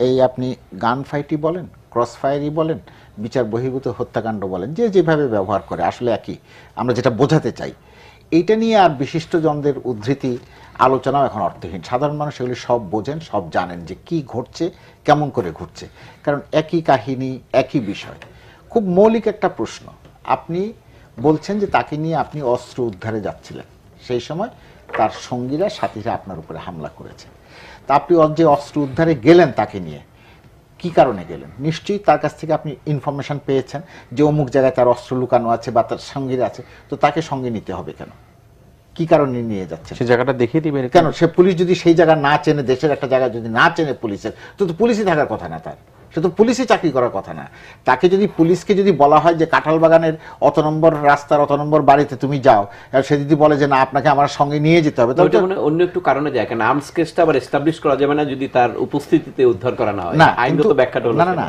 এই আপনি গান ফাইটই বলেন, ক্রস ফায়ারই বলেন, বিচার বহির্ভূত হত্যাকাণ্ড বলেন, যে যেভাবে ব্যবহার করে আসলে একই। আমরা যেটা বোঝাতে চাই এইটা নিয়ে আর বিশিষ্টজনদের উদ্ধৃতি আলোচনাও এখন অর্থহীন। সাধারণ মানুষ এগুলি সব বোঝেন, সব জানেন যে কি ঘটছে, কেমন করে ঘটছে, কারণ একই কাহিনী, একই বিষয়। খুব মৌলিক একটা প্রশ্ন, আপনি বলছেন যে তাকে নিয়ে আপনি অস্ত্র উদ্ধারে যাচ্ছিলেন, সেই সময় তার সঙ্গীরা সাথীরা আপনার উপরে হামলা করেছে। তা আপনি যে অস্ত্র উদ্ধারে গেলেন তাকে নিয়ে, কি কারণে গেলেন? নিশ্চয়ই তার কাছ থেকে আপনি ইনফরমেশন পেয়েছেন যে অমুক জায়গায় তার অস্ত্র লুকানো আছে বা তার সঙ্গীরা আছে, তো তাকে সঙ্গে নিতে হবে কেন? কি কারণে নিয়ে যাচ্ছেন? সেই জায়গাটা দেখিয়ে দিবেন কেন? সে পুলিশ যদি সেই জায়গা না চেনে, দেশের একটা জায়গা যদি না চেনে পুলিশের, তো পুলিশই থাকার কথা না তার, সে তো পুলিশে চাকরি করার কথা না। তাকে যদি পুলিশকে যদি বলা হয় যে কাঁঠাল বাগানের অত নম্বর রাস্তার অত নম্বর বাড়িতে তুমি যাও, সে যদি বলে যে না আপনাকে আমার সঙ্গে নিয়ে যেতে হবে, তাহলে অন্য একটু কারণে যায়, কারণ আর্মস কেসটা আবার এস্টাবলিশ করা যাবে না যদি তার উপস্থিতিতে উদ্ধার করা না হয়। না, আইনগত ব্যাখ্যাটা হলো না,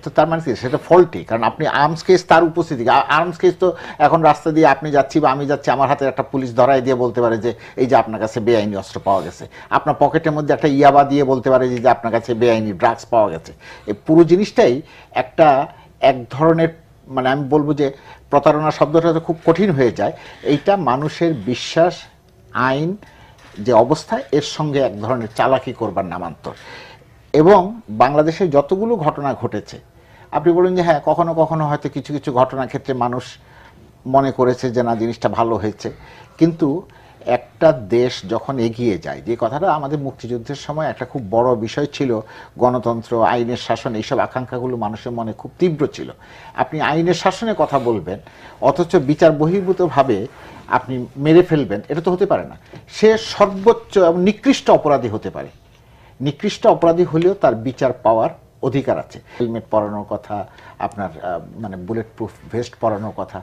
তো তার মানে সেটা ফল্টি, কারণ আপনি আর্মস কেস তার উপস্থিতি, আর্মস কেস তো এখন রাস্তা দিয়ে আপনি যাচ্ছি বা আমি যাচ্ছি, আমার হাতে একটা পুলিশ ধরাই দিয়ে বলতে পারে যে এই যে আপনার কাছে বেআইনি অস্ত্র পাওয়া গেছে, আপনার পকেটের মধ্যে একটা ইয়াবা দিয়ে বলতে পারে যে আপনার কাছে বেআইনি ড্রাগস পাওয়া গেছে। এই পুরো জিনিসটাই একটা এক ধরনের, মানে আমি বলবো যে প্রতারণা শব্দটা তো খুব কঠিন হয়ে যায়। এইটা মানুষের বিশ্বাস, আইন যে অবস্থা, এর সঙ্গে এক ধরনের চালাকি করবার নামান্তর। এবং বাংলাদেশে যতগুলো ঘটনা ঘটেছে, আপনি বলুন যে হ্যাঁ কখনো কখনো হয়তো কিছু কিছু ঘটনার ক্ষেত্রে মানুষ মনে করেছে যে না জিনিসটা ভালো হয়েছে, কিন্তু একটা দেশ যখন এগিয়ে যায়, যে কথাটা আমাদের মুক্তিযুদ্ধের সময় একটা খুব বড় বিষয় ছিল, গণতন্ত্র, আইনের শাসন, এইসব আকাঙ্ক্ষাগুলো মানুষের মনে খুব তীব্র ছিল। আপনি আইনের শাসনের কথা বলবেন অথচ বিচার বহির্ভূতভাবে আপনি মেরে ফেলবেন, এটা তো হতে পারে না। সে সর্বোচ্চ এবং নিকৃষ্ট অপরাধী হতে পারে, নিকৃষ্ট অপরাধী হলেও তার বিচার পাওয়ার অধিকার আছে। হেলমেট পরানোর কথা, আপনার মানে বুলেট প্রুফ ভেস্ট পরানোর কথা,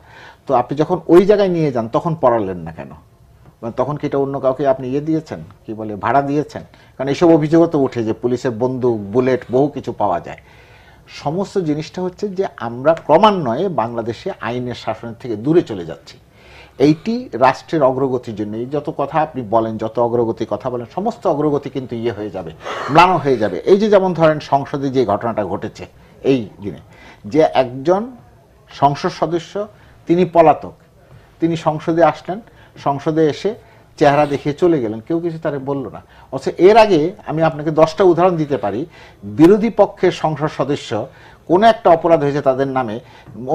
তো আপনি যখন ওই জায়গায় নিয়ে যান তখন পরালেন না কেন? তখন কি এটা অন্য কাউকে আপনি দিয়েছেন, কি বলে ভাড়া দিয়েছেন? কারণ এইসব অভিযোগও তো উঠে যে পুলিশের বন্দুক, বুলেট, বহু কিছু পাওয়া যায়। সমস্ত জিনিসটা হচ্ছে যে আমরা ক্রমান্বয়ে বাংলাদেশে আইনের শাসনের থেকে দূরে চলে যাচ্ছি। এইটি রাষ্ট্রের অগ্রগতির জন্য, এই যত কথা আপনি বলেন, যত অগ্রগতির কথা বলেন, সমস্ত অগ্রগতি কিন্তু হয়ে যাবে, ম্লান হয়ে যাবে। এই যে যেমন ধরেন সংসদে যে ঘটনাটা ঘটেছে এই দিনে, যে একজন সংসদ সদস্য তিনি পলাতক, তিনি সংসদে আসলেন, সংসদে এসে চেহারা দেখিয়ে চলে গেলেন, কেউ কিছু তারে বলল না। অথচ এর আগে আমি আপনাকে 10টা উদাহরণ দিতে পারি, বিরোধী পক্ষের সংসদ সদস্য কোনো একটা অপরাধ হয়েছে তাদের নামে,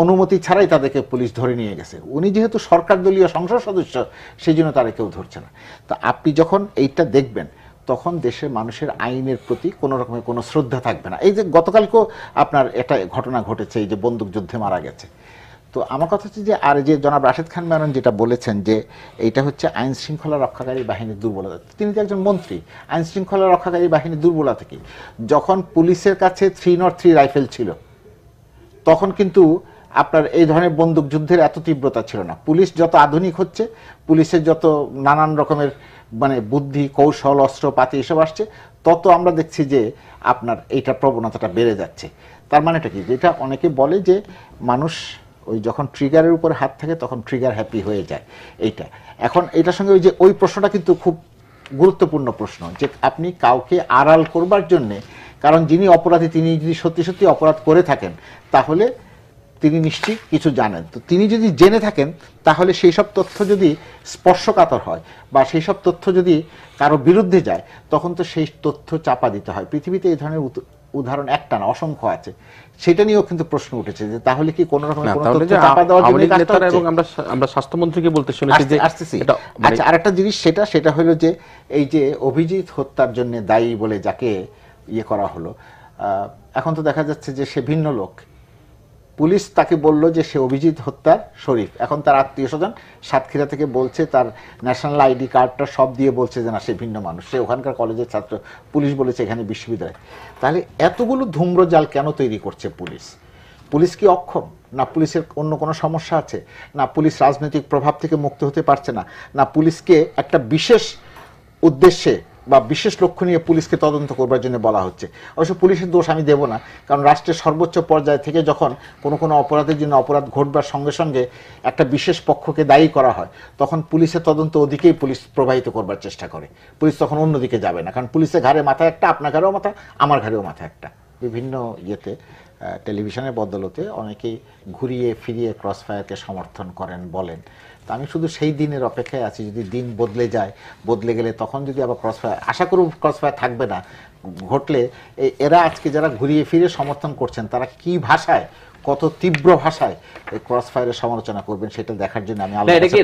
অনুমতি ছাড়াই তাদেরকে পুলিশ ধরে নিয়ে গেছে। উনি যেহেতু সরকার দলীয় সংসদ সদস্য, সেই জন্য তারা কেউ ধরছে না। তো আপনি যখন এইটা দেখবেন তখন দেশের মানুষের আইনের প্রতি কোনো রকমের কোনো শ্রদ্ধা থাকবে না। এই যে গতকালকেও আপনার একটা ঘটনা ঘটেছে, এই যে বন্দুকযুদ্ধে মারা গেছে। তো আমার কথা হচ্ছে যে, আর যে জনাব রাশেদ খান মেনন যেটা বলেছেন যে এইটা হচ্ছে আইন শৃঙ্খলা রক্ষাকারী বাহিনীর দুর্বলতা, তিনি তো একজন মন্ত্রী। আইন শৃঙ্খলা রক্ষাকারী বাহিনীর দুর্বলতা কি? যখন পুলিশের কাছে 303 রাইফেল ছিল তখন কিন্তু আপনার এই ধরনের বন্দুক যুদ্ধের এত তীব্রতা ছিল না। পুলিশ যত আধুনিক হচ্ছে, পুলিশের যত নানান রকমের মানে বুদ্ধি, কৌশল, অস্ত্রপাতি এসব আসছে, তত আমরা দেখছি যে আপনার এইটা প্রবণতাটা বেড়ে যাচ্ছে। তার মানেটা কি? যেটা অনেকে বলে যে মানুষ ওই যখন ট্রিগারের উপর হাত থাকে তখন ট্রিগার হ্যাপি হয়ে যায়। এইটা এখন এটার সঙ্গে ওই প্রশ্নটা কিন্তু খুব গুরুত্বপূর্ণ প্রশ্ন, যে আপনি কাউকে আড়াল করবার জন্যে, কারণ যিনি অপরাধী তিনি যদি সত্যি সত্যি অপরাধ করে থাকেন তাহলে তিনি নিশ্চয়ই কিছু জানেন। তো তিনি যদি জেনে থাকেন তাহলে সেই সব তথ্য যদি স্পর্শকাতর হয় বা সেই সব তথ্য যদি কারো বিরুদ্ধে যায়, তখন তো সেই তথ্য চাপা দিতে হয়। পৃথিবীতে এই ধরনের উদাহরণ একটা না, অসংখ্য আছে। সেটা নিয়েও কিন্তু প্রশ্ন উঠেছে যে তাহলে কি কোনো রকমের কোনো তথ্য চাপা দেওয়ার জন্য কাজটা হচ্ছে? এবং আমরা স্বাস্থ্যমন্ত্রীকে বলতে শুনেছি যে আসতেছি। আচ্ছা, আরেকটা জিনিস সেটা হলো যে এই যে অভিজিৎ হত্যার জন্য দায়ী বলে যাকে করা হলো, এখন তো দেখা যাচ্ছে যে সে ভিন্ন লোক। পুলিশ তাকে বলল যে সে অভিজিৎ হত্যার শরীফ, এখন তার আত্মীয় স্বজন সাতক্ষীরা থেকে বলছে, তার ন্যাশনাল আইডি কার্ডটা সব দিয়ে বলছে যে না সে ভিন্ন মানুষ, সে ওখানকার কলেজের ছাত্র। পুলিশ বলেছে এখানে বিশ্ববিদ্যালয়। তাহলে এতগুলো ধূম্রজাল কেন তৈরি করছে পুলিশ? পুলিশ কি অক্ষম? না পুলিশের অন্য কোনো সমস্যা আছে? না পুলিশ রাজনৈতিক প্রভাব থেকে মুক্ত হতে পারছে না? না পুলিশকে একটা বিশেষ উদ্দেশ্যে বা বিশেষ লক্ষ্য নিয়ে পুলিশকে তদন্ত করবার জন্য বলা হচ্ছে। অবশ্য পুলিশের দোষ আমি দেব না, কারণ রাষ্ট্রের সর্বোচ্চ পর্যায় থেকে যখন কোনো অপরাধের জন্য অপরাধ ঘটবার সঙ্গে সঙ্গে একটা বিশেষ পক্ষকে দায়ী করা হয়, তখন পুলিশের তদন্ত ওদিকেই পুলিশ প্রবাহিত করবার চেষ্টা করে। পুলিশ তখন অন্যদিকে যাবে না, কারণ পুলিশের ঘাড়ে মাথা একটা, আপনার ঘাড়েও মাথা, আমার ঘাড়েও মাথা একটা। বিভিন্ন ইয়েতে টেলিভিশনের বদলতে অনেকেই ঘুরিয়ে ফিরিয়ে ক্রসফায়ারকে সমর্থন করেন বলেন। তো আমি শুধু সেই দিনের অপেক্ষায় আছি, যদি দিন বদলে যায়, বদলে গেলে তখন যদি আবার ক্রসফায়ার, আশা করব ক্রসফায়ার থাকবে না, ঘটলে এরা আজকে যারা ঘুরিয়ে ফিরে সমর্থন করছেন তারা কি ভাষায়, কত তীব্র ভাষায় এই ক্রসফায়ারের সমালোচনা করবেন সেটা দেখার জন্য আমি না, এটাকে